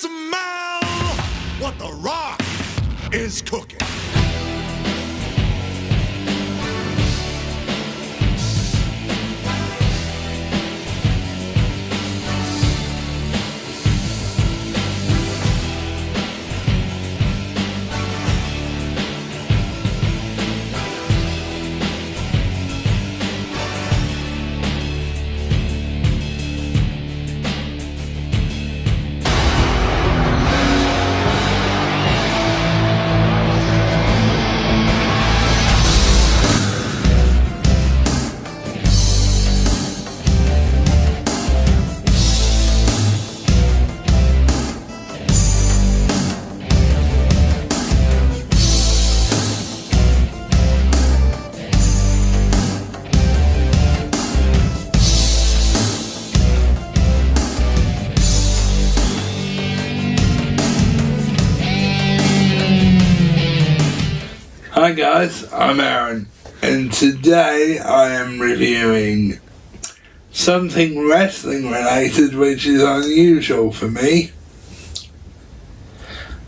smell what the Rock is cooking. Hi guys, I'm Arran, and today I am reviewing something wrestling related which is unusual for me.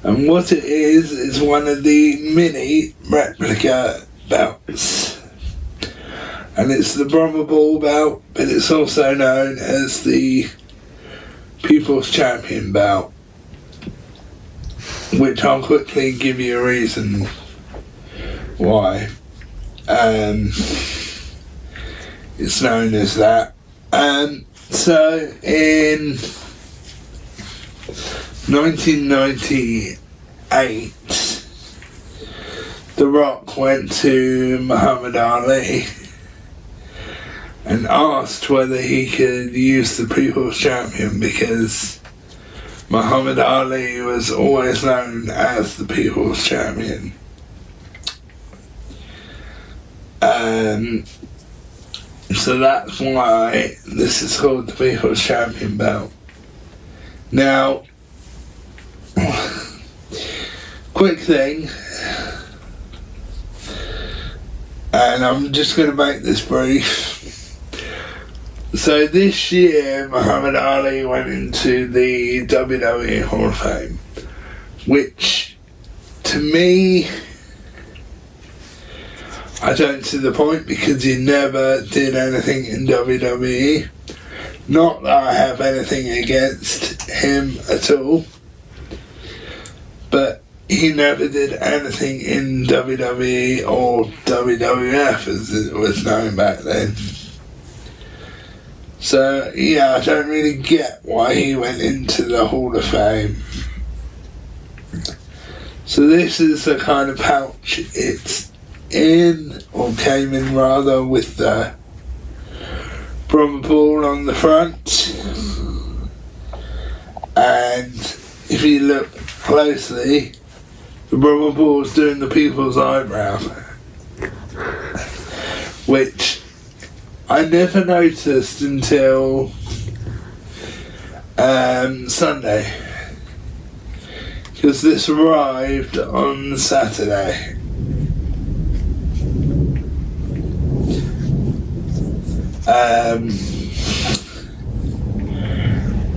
And what it is one of the mini Replica belts. And it's the Brahma ball belt, but it's also known as the People's Champion belt, which I'll quickly give you a reason why it's known as that. So in 1998, The Rock went to Muhammad Ali and asked whether he could use the People's Champion, because Muhammad Ali was always known as the People's Champion. So that's why this is called the People's Champion belt. Now, quick thing, and I'm just going to make this brief. So this year, Muhammad Ali went into the WWE Hall of Fame, which to me, I don't see the point, because he never did anything in WWE. Not that I have anything against him at all, but he never did anything in WWE or WWF as it was known back then. So yeah, I don't really get why he went into the Hall of Fame. So this is the kind of pouch it's in, or came in rather, with the Brahma ball on the front. And if you look closely, the Brahma ball is doing the people's eyebrow, which I never noticed until Sunday, because this arrived on Saturday. And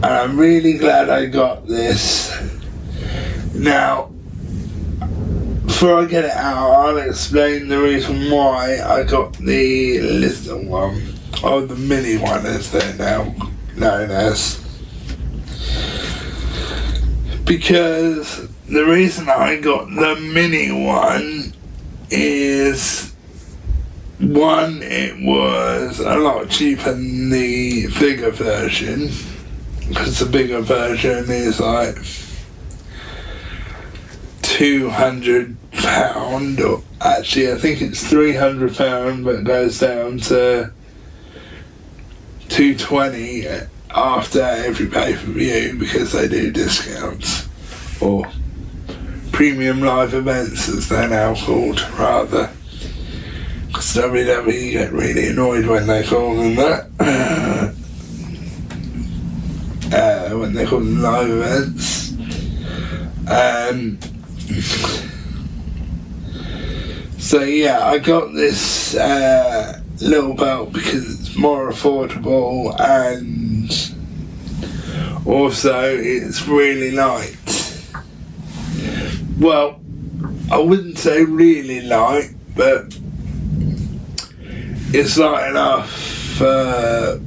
I'm really glad I got this. Now, before I get it out, I'll explain the reason why I got the little one, or the mini one as they're now known as. Because the reason I got the mini one is, one, it was a lot cheaper than the bigger version, because the bigger version is like £200, or actually I think it's £300, but it goes down to £220 after every pay-per-view, because they do discounts, or premium live events as they're now called, rather. Because WWE get really annoyed when they call them that. When they call them live events. So yeah, I got this little belt because it's more affordable, and Also, it's really light. Well, I wouldn't say really light, but it's light enough for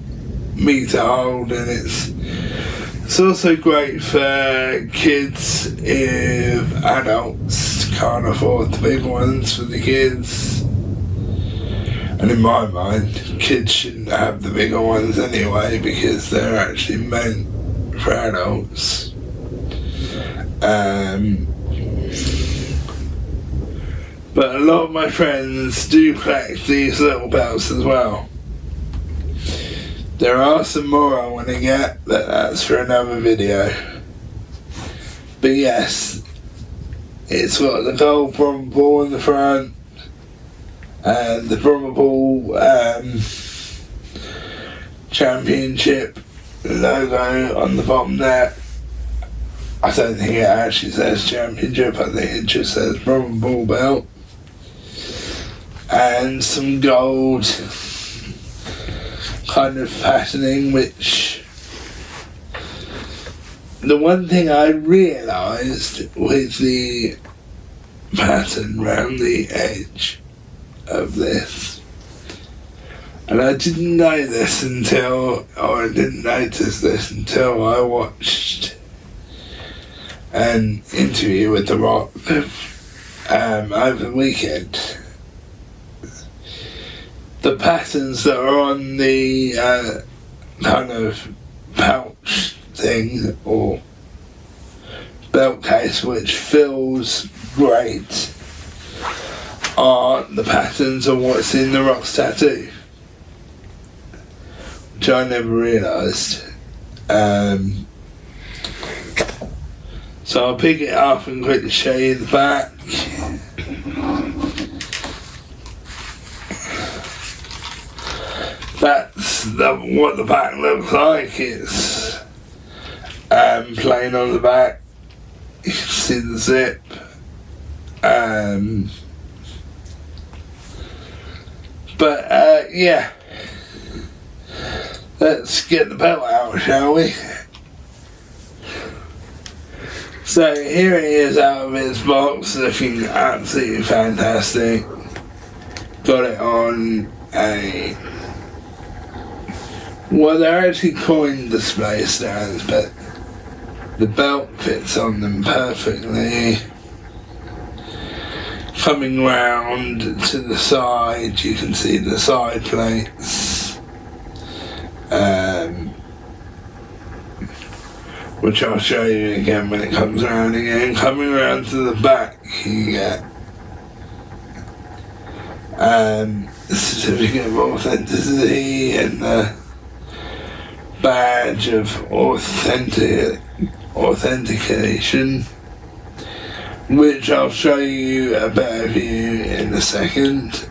me to hold, and it's also great for kids if adults can't afford the big ones for the kids. And in my mind, kids shouldn't have the bigger ones anyway, because they're actually meant for adults. But a lot of my friends do collect these little belts as well. There are some more I want to get, but that's for another video. But yes, it's got the gold Brahma ball in the front, and the Brahma ball championship logo on the bottom there. I don't think it actually says championship, I think it just says Brahma ball belt. And some gold kind of patterning, which the one thing I realised with the pattern around the edge of this, and I didn't know this until, or I didn't notice this until I watched an interview with The Rock over the weekend. The patterns that are on the kind of pouch thing or belt case, which feels great, are the patterns of what's in The Rock's tattoo, which I never realised. So I'll pick it up and quickly show you the back. That's what the back looks like. It's plain on the back. You can see the zip. Yeah. Let's get the belt out, shall we? So here it is out of its box, looking absolutely fantastic. Got it on a... well, they're actually coin display stands, but the belt fits on them perfectly. Coming round to the side, you can see the side plates, which I'll show you again when it comes around again. Coming around to the back, you get the certificate of authenticity and the badge of authentication, which I'll show you a better view in a second.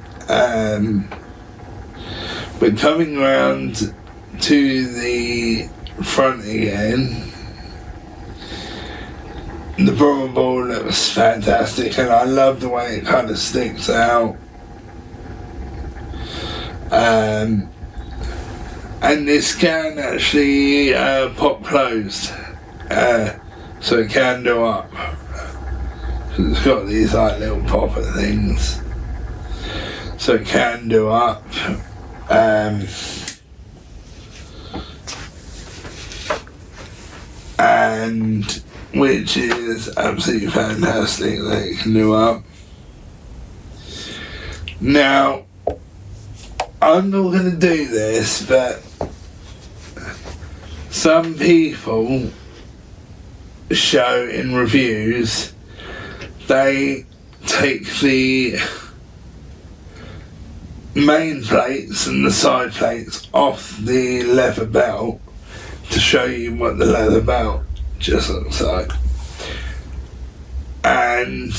But coming round to the front again, the Brahma ball looks fantastic, and I love the way it kind of sticks out. And this can actually pop closed, so it can go up. So it's got these like little popper things, so it can do up. And which is absolutely fantastic that it can do up. Now, I'm not going to do this, but some people show in reviews they take the main plates and the side plates off the leather belt to show you what the leather belt just looks like. And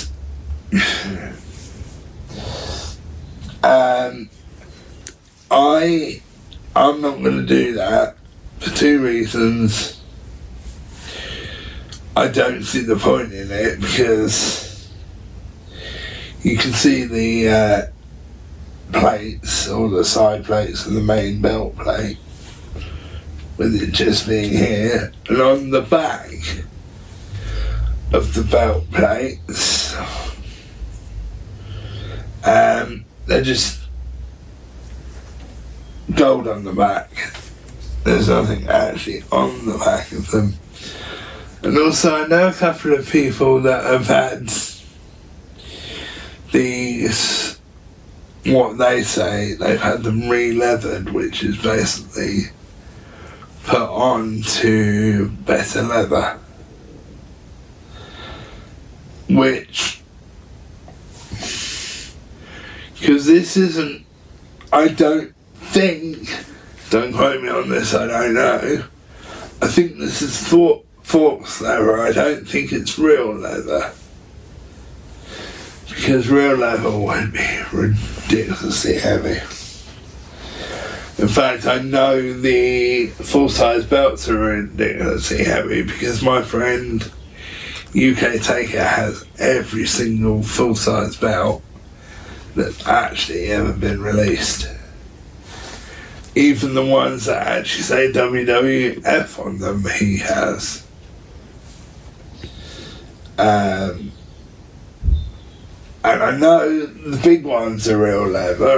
I'm not going to do that for two reasons. I don't see the point in it, because you can see the plates, or the side plates of the main belt plate, with it just being here, and on the back of the belt plates, they're just gold on the back. There's nothing actually on the back of them. And also I know a couple of people that have had these, what they say, they've had them re-leathered, which is basically put on to better leather. Which, because this isn't, I don't think, don't quote me on this, I don't know, I think this is Forks leather. I don't think it's real leather, because real leather would be ridiculously heavy. In fact, I know the full-size belts are ridiculously heavy because my friend UK Taker has every single full-size belt that's actually ever been released. Even the ones that actually say WWF on them, he has. And I know the big ones are real leather,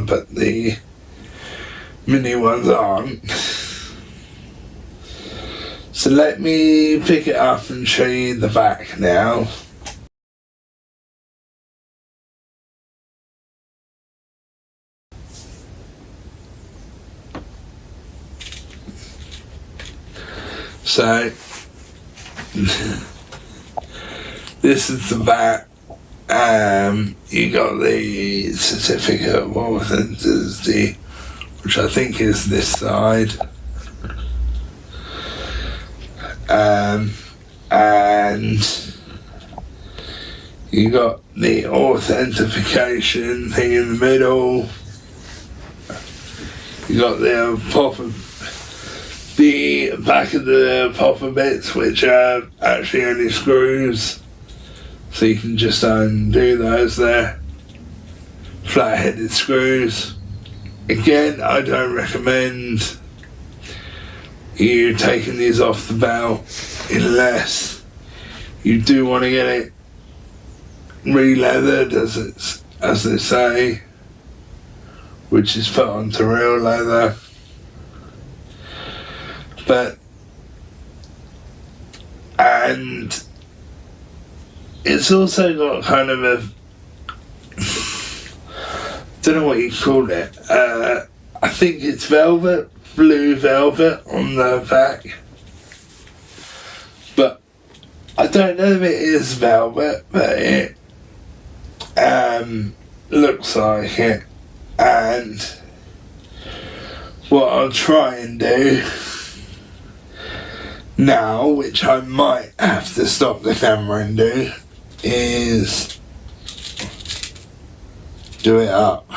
but the mini ones aren't. So let me pick it up and show you the back now. So this is the back. You got the certificate of authenticity, which I think is this side. And you got the authentication thing in the middle. You got the the back of the popper bits, which are actually only screws, so you can just undo those there. Flat-headed screws. Again, I don't recommend you taking these off the belt unless you do want to get it re-leathered, as they say, which is put onto real leather. And it's also got kind of a, don't know what you call it, I think it's velvet, blue velvet on the back, but I don't know if it is velvet, but it looks like it. And what I'll try and do now, which I might have to stop the camera and do, is do it up.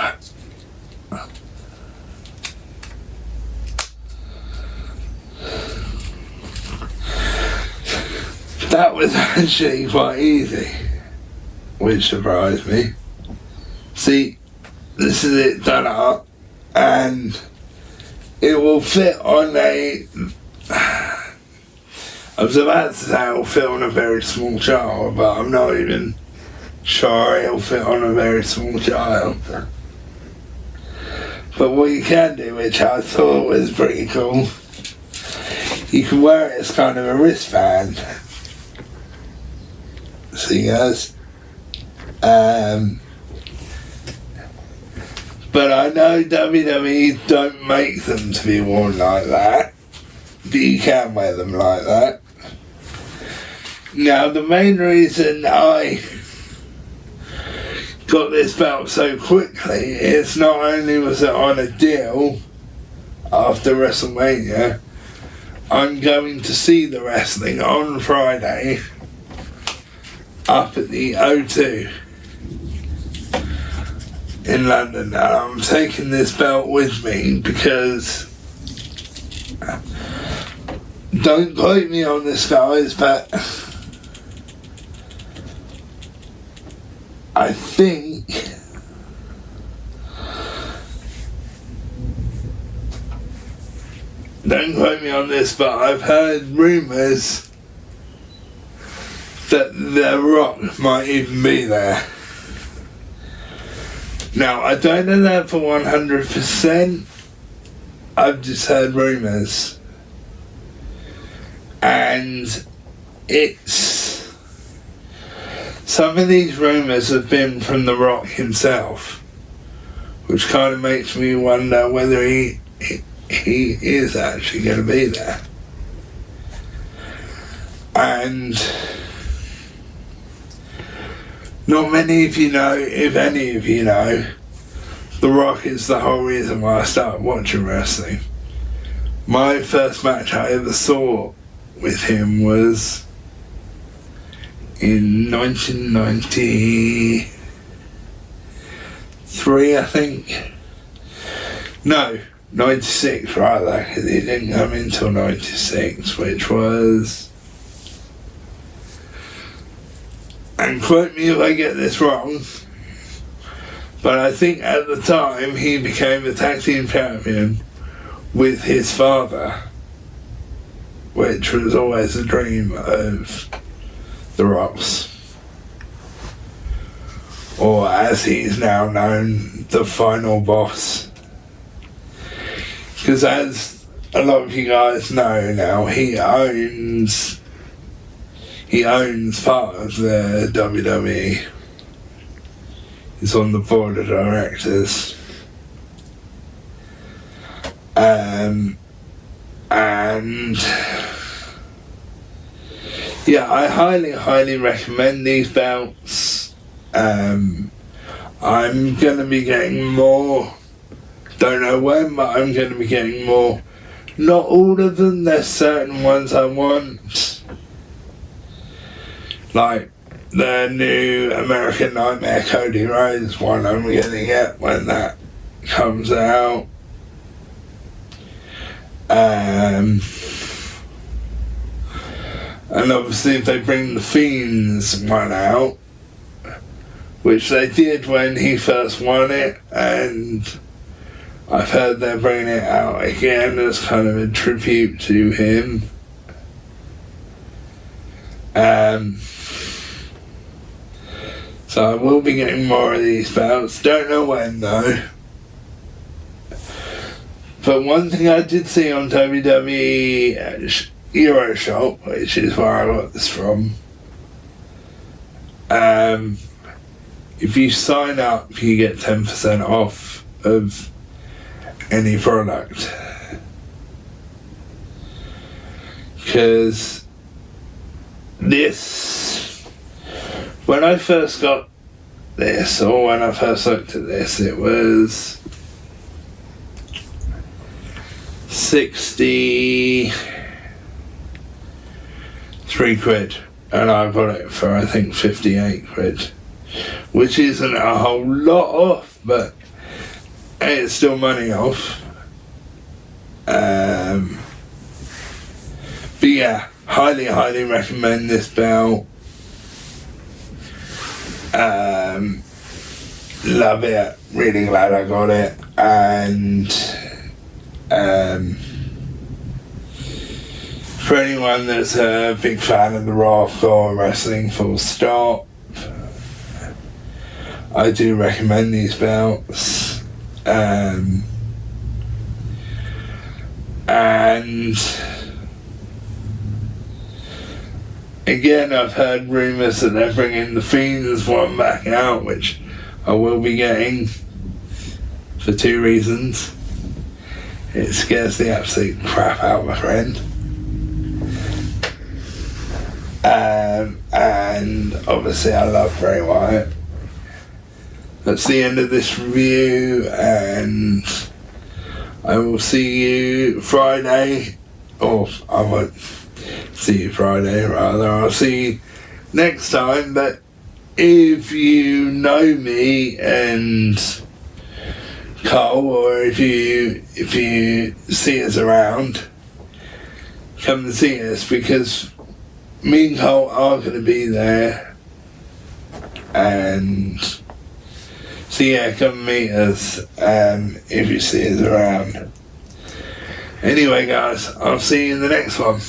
That was actually quite easy, which surprised me. See, this is it done up, and it will fit on a, I was about to say it'll fit on a very small child, but I'm not even sure it'll fit on a very small child. But what you can do, which I thought was pretty cool, you can wear it as kind of a wristband. See, guys? But I know WWE don't make them to be worn like that, but you can wear them like that. Now, the main reason I got this belt so quickly is not only was it on a deal after WrestleMania, I'm going to see the wrestling on Friday up at the O2 in London, and I'm taking this belt with me because, don't quote me on this, guys, but I think don't quote me on this, but I've heard rumours that The Rock might even be there. Now, I don't know that for 100%. I've just heard rumours. And it's... some of these rumours have been from The Rock himself, which kind of makes me wonder whether he is actually going to be there. And not many of you know, if any of you know, The Rock is the whole reason why I started watching wrestling. My first match I ever saw with him was in 1993, I think. No, 96 rather, because he didn't come in till 96, which was... and quote me if I get this wrong, but I think at the time he became the tag team champion with his father, which was always a dream of The Rock's. Or as he's now known, the final boss. Because as a lot of you guys know now, he owns part of the WWE. He's on the board of directors. And yeah, I highly recommend these belts. I'm going to be getting more. Don't know when, but I'm going to be getting more. Not all of them, there's certain ones I want. Like the new American Nightmare Cody Rhodes one I'm going to get when that comes out. And obviously if they bring the Fiend's one out, which they did when he first won it, and I've heard they're bringing it out again as kind of a tribute to him. So I will be getting more of these belts. Don't know when though. But one thing I did see on WWE Euroshop, which is where I got this from, if you sign up, you get 10% off of any product. Because this, when I first got this, or when I first looked at this, it was 63 quid, and I got it for I think 58 quid, which isn't a whole lot off, but it's still money off. But yeah, highly recommend this belt. Love it, really glad I got it, and for anyone that's a big fan of The Rock or wrestling full stop, I do recommend these belts. And again, I've heard rumours that they're bringing the Fiend's one back out, which I will be getting for two reasons. It scares the absolute crap out of my friend. And obviously I love Bray Wyatt. That's the end of this review, and I will see you Friday, or I won't see you Friday, rather, I'll see you next time. But if you know me and Cole, or if you see us around, come and see us, because me and Cole are going to be there. And so yeah, come meet us if you see us around. Anyway guys, I'll see you in the next one.